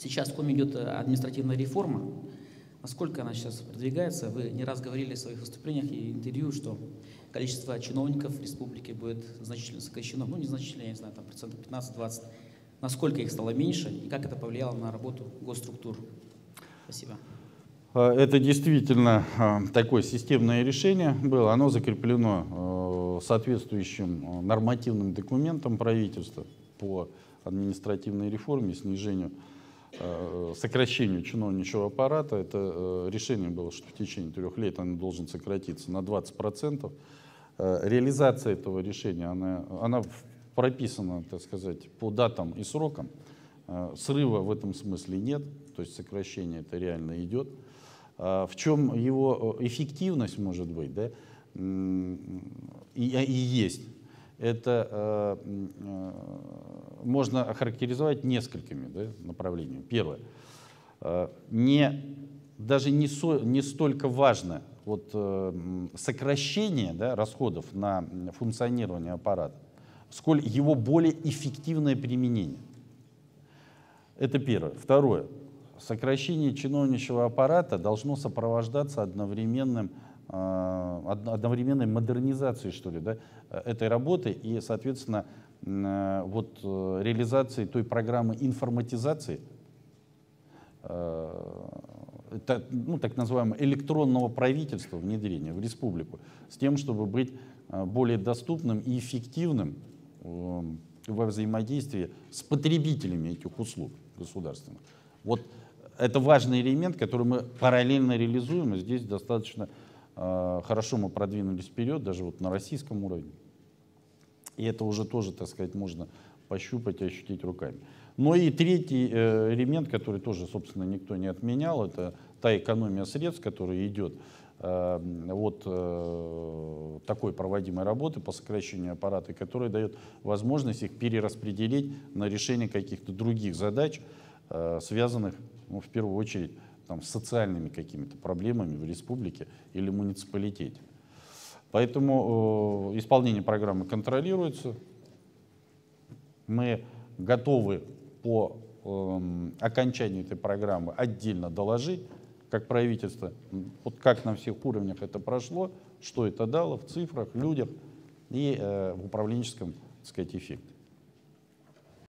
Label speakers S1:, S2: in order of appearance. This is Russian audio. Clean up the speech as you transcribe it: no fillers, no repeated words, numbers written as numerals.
S1: Сейчас в Коми идет административная реформа. Насколько она сейчас продвигается? Вы не раз говорили в своих выступлениях и интервью, что количество чиновников в республике будет значительно сокращено. Ну, незначительно, я не знаю, там процентов 15-20. Насколько их стало меньше и как это повлияло на работу госструктур? Спасибо.
S2: Это действительно такое системное решение было. Оно закреплено соответствующим нормативным документом правительства по административной реформе, снижению, сокращению чиновничьего аппарата. Это решение было, что в течение 3 лет он должен сократиться на 20%. Реализация этого решения, она прописана, так сказать, по датам и срокам. Срыва в этом смысле нет, то есть сокращение это реально идет. В чем его эффективность может быть, да, и есть, это можно охарактеризовать несколькими, да, направлениями. Первое, даже не столько важно вот, сокращение, да, расходов на функционирование аппарата, сколь его более эффективное применение. Это первое. Второе. Сокращение чиновничьего аппарата должно сопровождаться одновременной модернизацией, что ли, да, этой работы и, соответственно, вот, реализацией той программы информатизации, ну, так называемого электронного правительства, внедрения в республику, с тем, чтобы быть более доступным и эффективным во взаимодействии с потребителями этих услуг государственных. Вот это важный элемент, который мы параллельно реализуем, и здесь достаточно хорошо мы продвинулись вперед, даже вот на российском уровне. И это уже тоже, так сказать, можно пощупать и ощутить руками. Но и третий элемент, который тоже, собственно, никто не отменял, это та экономия средств, которая идет от такой проводимой работы по сокращению аппарата, которая дает возможность их перераспределить на решение каких-то других задач, связанных, ну, в первую очередь, там, с социальными какими-то проблемами в республике или муниципалитете. Поэтому исполнение программы контролируется. Мы готовы по окончанию этой программы отдельно доложить, как правительство, вот как на всех уровнях это прошло, что это дало в цифрах, людях и в управленческом, так сказать, эффекте.